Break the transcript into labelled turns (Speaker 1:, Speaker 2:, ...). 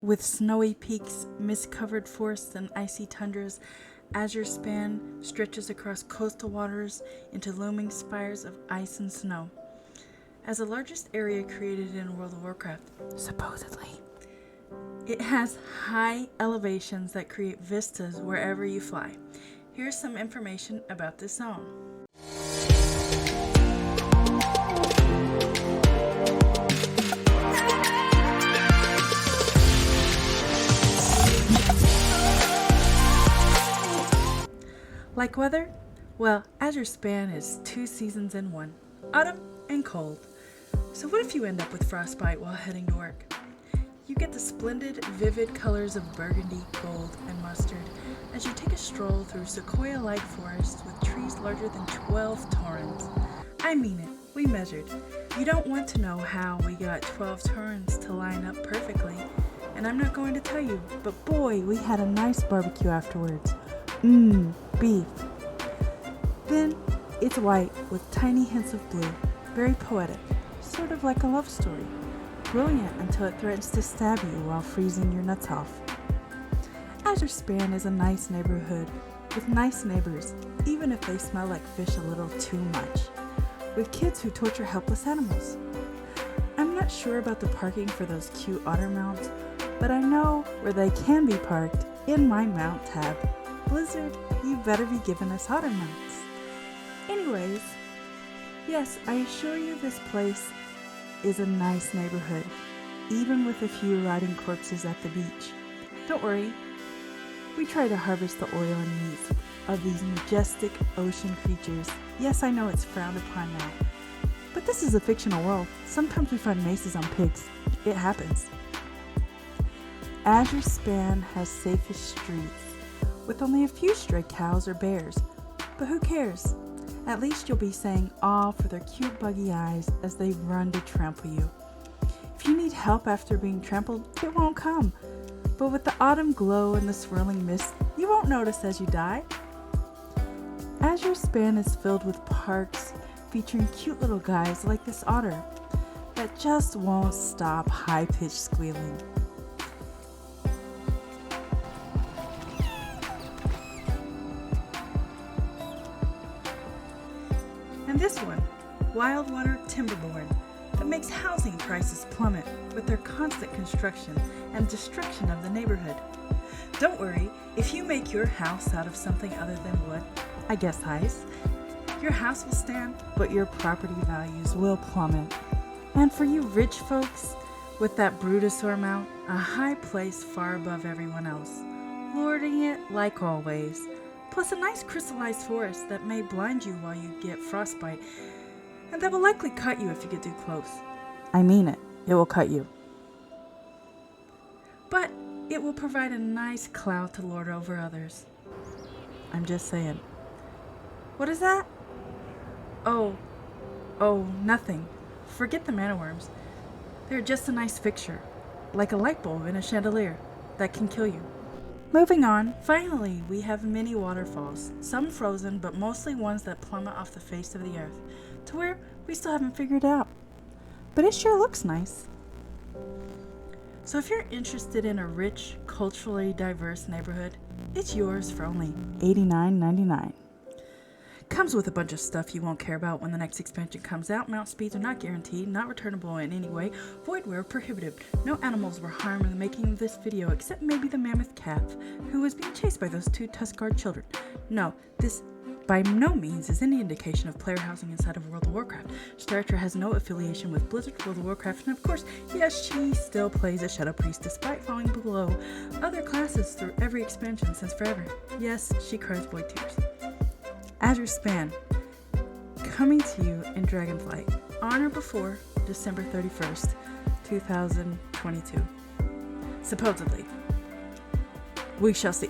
Speaker 1: With snowy peaks, mist-covered forests, and icy tundras, Azure Span stretches across coastal waters into looming spires of ice and snow. As the largest area created in World of Warcraft, supposedly, it has high elevations that create vistas wherever you fly. Here's some information about this zone. Like weather? Well, Azure Span is 2 seasons in one, autumn and cold. So what if you end up with frostbite while heading to work? You get the splendid, vivid colors of burgundy, gold, and mustard as you take a stroll through sequoia-like forests with trees larger than 12 torrens. I mean it, we measured. You don't want to know how we got 12 torrens to line up perfectly, and I'm not going to tell you, but boy, we had a nice barbecue afterwards. Beef. Then it's white with tiny hints of blue, very poetic, sort of like a love story. Brilliant until it threatens to stab you while freezing your nuts off. Azure Span is a nice neighborhood with nice neighbors, even if they smell like fish a little too much, with kids who torture helpless animals. I'm not sure about the parking for those cute otter mounts, but I know where they can be parked in my mount tab. Blizzard, you better be giving us otter mounts. Anyways, yes, I assure you this place is a nice neighborhood, even with a few rotting corpses at the beach. Don't worry, we try to harvest the oil and meat of these majestic ocean creatures. Yes, I know it's frowned upon now, but this is a fictional world. Sometimes we find maces on pigs. It happens. Azure Span has safest streets, with only a few stray cows or bears, but who cares? At least you'll be saying aw for their cute buggy eyes as they run to trample you. If you need help after being trampled, it won't come, but with the autumn glow and the swirling mist, you won't notice as you die. Azure Span is filled with parks featuring cute little guys like this otter that just won't stop high-pitched squealing. And this one, Wildwater Timberborn, that makes housing prices plummet with their constant construction and destruction of the neighborhood. Don't worry, if you make your house out of something other than wood, I guess ice, your house will stand, but your property values will plummet. And for you rich folks, with that Brutosaur mount, a high place far above everyone else, lording it like always. Plus a nice crystallized forest that may blind you while you get frostbite, and that will likely cut you if you get too close. I mean it will cut you. But it will provide a nice cloud to lord over others. I'm just saying. What is that? Oh, nothing. Forget the man-o-worms. They're just a nice fixture, like a light bulb in a chandelier, that can kill you. Moving on, finally we have mini waterfalls, some frozen but mostly ones that plummet off the face of the earth, to where we still haven't figured out. But it sure looks nice. So if you're interested in a rich, culturally diverse neighborhood, it's yours for only $89.99. Comes with a bunch of stuff you won't care about when the next expansion comes out. Mount speeds are not guaranteed, not returnable in any way, void where prohibited. No animals were harmed in the making of this video, except maybe the mammoth calf, who was being chased by those 2 Tuskar children. No, this by no means is any indication of player housing inside of World of Warcraft. Staretra has no affiliation with Blizzard, World of Warcraft, and of course, yes, she still plays a Shadow Priest despite falling below other classes through every expansion since forever. Yes, she cries void tears. Azure Span, coming to you in Dragonflight on or before December 31st, 2022. Supposedly. We shall see.